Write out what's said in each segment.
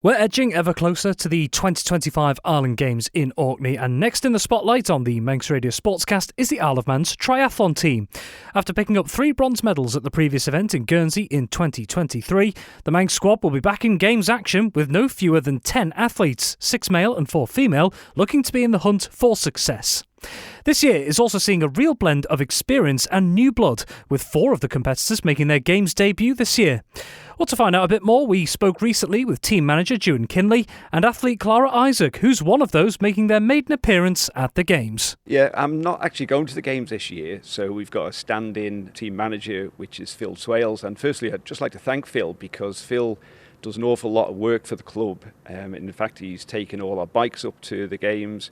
We're edging ever closer to the 2025 Ireland Games in Orkney, and next in the spotlight on the Manx Radio SportsCast is the Isle of Man's Triathlon team. After picking up 3 bronze medals at the previous event in Guernsey in 2023, the Manx squad will be back in Games action with no fewer than 10 athletes, 6 male and 4 female, looking to be in the hunt for success. This year is also seeing a real blend of experience and new blood, with 4 of the competitors making their Games debut this year. Well, to find out a bit more, we spoke recently with team manager Juan Kinley and athlete Clara Isaac, who's one of those making their maiden appearance at the Games. Yeah, I'm not actually going to the Games this year, so we've got a stand-in team manager, which is Phil Swales. And firstly, I'd just like to thank Phil, because Phil does an awful lot of work for the club. In fact, he's taken all our bikes up to the Games.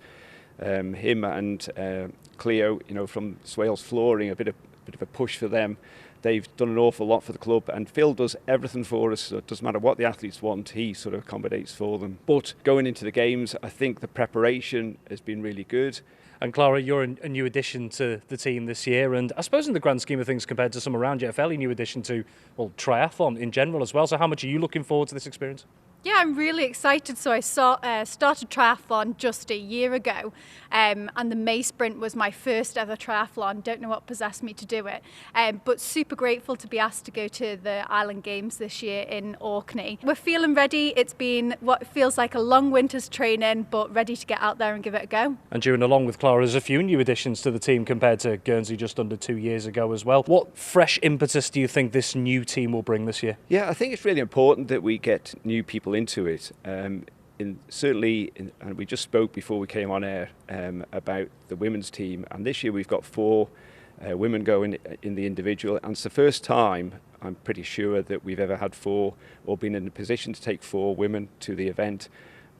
Him and Cleo, from Swales Flooring, a bit of a push for them. They've done an awful lot for the club, and Phil does everything for us. So it doesn't matter what the athletes want, he sort of accommodates for them. But going into the Games, I think the preparation has been really good. And Clara, you're a new addition to the team this year, and I suppose in the grand scheme of things compared to some around you, a fairly new addition to, triathlon in general as well. So how much are you looking forward to this experience? Yeah, I'm really excited. So I started triathlon just a year ago, and the May Sprint was my first ever triathlon. Don't know what possessed me to do it, but super grateful to be asked to go to the Island Games this year in Orkney. We're feeling ready. It's been what feels like a long winter's training, but ready to get out there and give it a go. And Juan, along with Clara, there's a few new additions to the team compared to Guernsey just under 2 years ago as well. What fresh impetus do you think this new team will bring this year? Yeah, I think it's really important that we get new people into it. Certainly, we just spoke before we came on air about the women's team, and this year we've got 4 women going in the individual, and it's the first time, I'm pretty sure, that we've ever had 4 or been in a position to take 4 women to the event,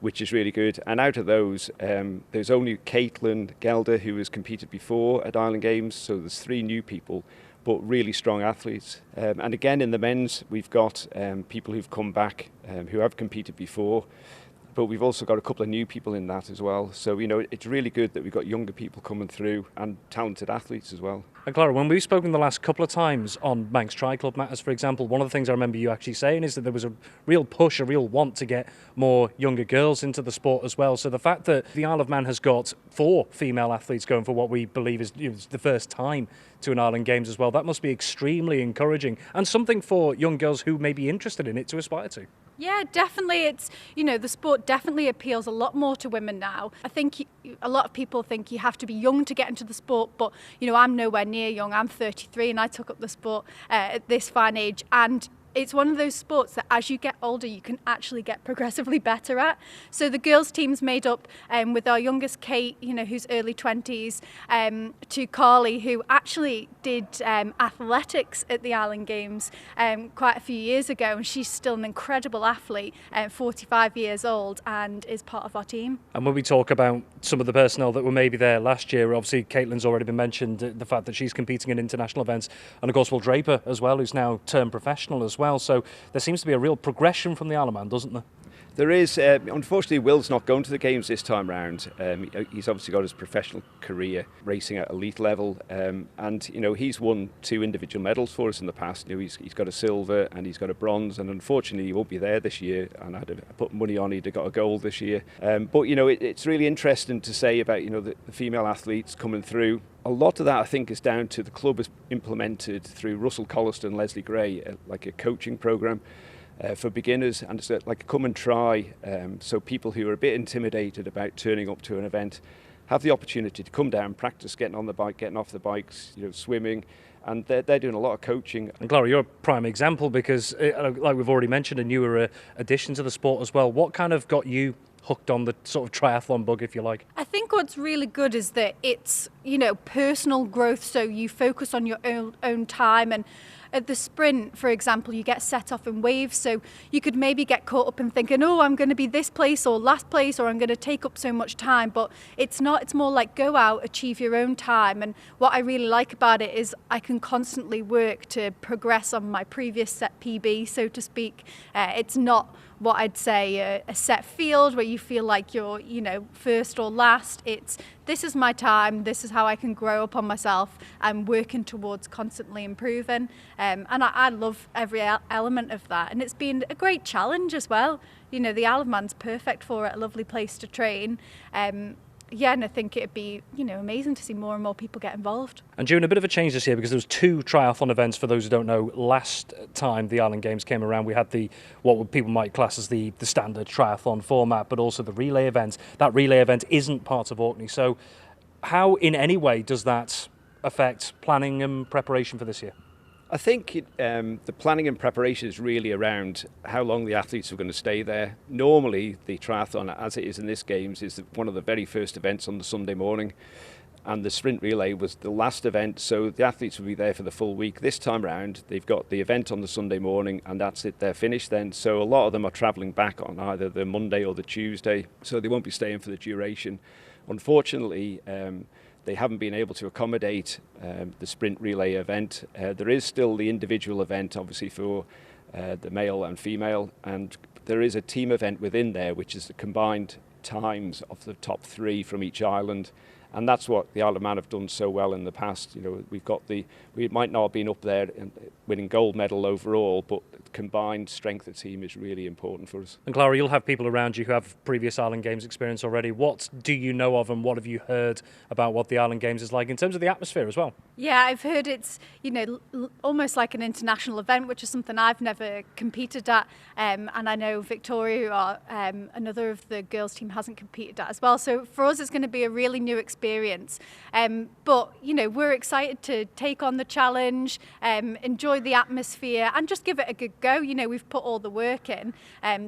which is really good. And out of those, there's only Caitlin Gelder, who has competed before at Island Games, so there's 3 new people, but really strong athletes. And again, in the men's, we've got people who've come back, who have competed before, but we've also got a couple of new people in that as well. So, it's really good that we've got younger people coming through and talented athletes as well. And Clara, when we've spoken the last couple of times on Manx Tri Club matters, for example, one of the things I remember you actually saying is that there was a real push, a real want to get more younger girls into the sport as well. So the fact that the Isle of Man has got 4 female athletes going for what we believe is the first time to an Ireland Games as well, that must be extremely encouraging and something for young girls who may be interested in it to aspire to. Yeah, definitely. It's, the sport definitely appeals a lot more to women now. I think a lot of people think you have to be young to get into the sport, but, I'm nowhere near young. I'm 33 and I took up the sport at this fine age, and it's one of those sports that as you get older you can actually get progressively better at. So the girls team's made up with our youngest Kate, who's early 20s, to Carly, who actually did athletics at the Island Games quite a few years ago, and she's still an incredible athlete, 45 years old, and is part of our team. And when we talk about some of the personnel that were maybe there last year, obviously Caitlin's already been mentioned, the fact that she's competing in international events, and of course Will Draper as well, who's now turned professional as well. So there seems to be a real progression from the Isle of Man, doesn't there? There is. Unfortunately, Will's not going to the Games this time round. He's obviously got his professional career racing at elite level, and he's won 2 individual medals for us in the past. He's got a silver and he's got a bronze, and unfortunately he won't be there this year. And I put money on he'd have got a gold this year. But it's really interesting to say about the female athletes coming through. A lot of that, I think, is down to the club has implemented through Russell Colliston and Leslie Gray, like a coaching programme for beginners, and it's like a come and try. So people who are a bit intimidated about turning up to an event have the opportunity to come down, practice getting on the bike, getting off the bikes, swimming, and they're doing a lot of coaching. And Clara, you're a prime example because, like we've already mentioned, a newer addition to the sport as well. What kind of got you hooked on the sort of triathlon bug, if you like? I think what's really good is that it's, personal growth, so you focus on your own time, and at the sprint, for example, you get set off in waves, so you could maybe get caught up in thinking, I'm going to be this place or last place, or I'm going to take up so much time, but it's not. It's more like go out, achieve your own time, and what I really like about it is I can constantly work to progress on my previous set PB, so to speak. It's not what I'd say a set field where you feel like you're, first or last. This is my time, this is how I can grow upon myself. I'm working towards constantly improving. And I love every element of that. And it's been a great challenge as well. The Isle of Man's perfect for it, a lovely place to train. And I think it'd be, amazing to see more and more people get involved. And June, a bit of a change this year because there was 2 triathlon events. For those who don't know, last time the Island Games came around, we had what people might class as the standard triathlon format, but also the relay event. That relay event isn't part of Orkney. So how, in any way, does that affect planning and preparation for this year? I think the planning and preparation is really around how long the athletes are going to stay there. Normally, the triathlon, as it is in this Games, is one of the very first events on the Sunday morning, and the sprint relay was the last event, so the athletes will be there for the full week. This time round, they've got the event on the Sunday morning, and that's it, they're finished then. So a lot of them are travelling back on either the Monday or the Tuesday, so they won't be staying for the duration. Unfortunately, they haven't been able to accommodate the sprint relay event. There is still the individual event, obviously, for the male and female, and there is a team event within there, which is the combined times of the top 3 from each island. And that's what the Isle of Man have done so well in the past. We might not have been up there winning gold medal overall, but combined strength of team is really important for us. And Clara, you'll have people around you who have previous Island Games experience already. What do you know of and what have you heard about what the Island Games is like in terms of the atmosphere as well? Yeah, I've heard it's, almost like an international event, which is something I've never competed at. And I know Victoria, who are another of the girls' team, hasn't competed at as well. So for us, it's going to be a really new experience. But, we're excited to take on the challenge, enjoy the atmosphere and just give it a good go. We've put all the work in.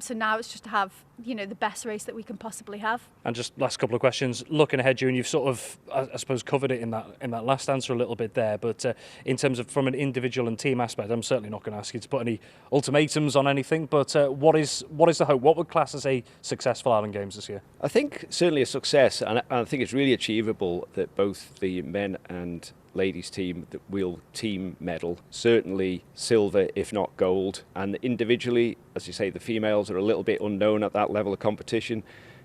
So now it's just to have, the best race that we can possibly have. And just last couple of questions. Looking ahead, June, you've sort of, I suppose, covered it in that last answer a little bit there. But in terms of from an individual and team aspect, I'm certainly not going to ask you to put any ultimatums on anything. But what is the hope? What would class as a successful Island Games this year? I think certainly a success, and I think it's really achievable that both the men and ladies team that will team medal, certainly silver if not gold, and individually, as you say, the females are a little bit unknown at that level of competition.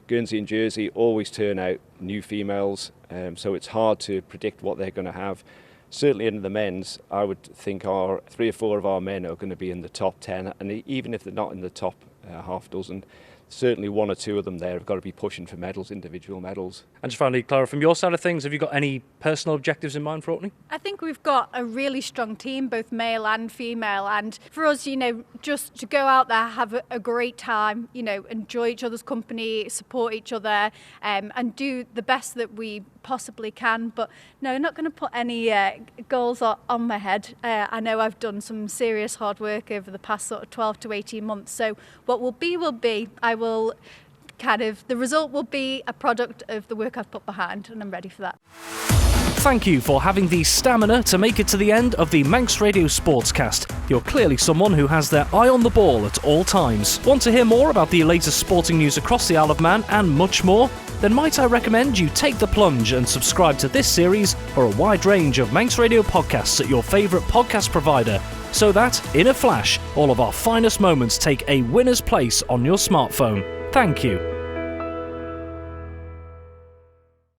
Guernsey and Jersey always turn out new females, so it's hard to predict what they're going to have. Certainly in the men's, I would think 3 or 4 of our men are going to be in the top 10, and even if they're not in the top half dozen, certainly 1 or 2 of them there have got to be pushing for medals, individual medals. And just finally, Clara, from your side of things, have you got any personal objectives in mind for Orkney? I think we've got a really strong team, both male and female, and for us, just to go out there, have a great time, enjoy each other's company, support each other, and do the best that we possibly can. But no, not going to put any goals on my head. I know I've done some serious hard work over the past sort of 12 to 18 months, so what will be will be. The result will be a product of the work I've put behind, and I'm ready for that. Thank you for having the stamina to make it to the end of the Manx Radio SportsCast. You're clearly someone who has their eye on the ball at all times. Want to hear more about the latest sporting news across the Isle of Man and much more? Then might I recommend you take the plunge and subscribe to this series or a wide range of Manx Radio podcasts at your favourite podcast provider, so that, in a flash, all of our finest moments take a winner's place on your smartphone. Thank you.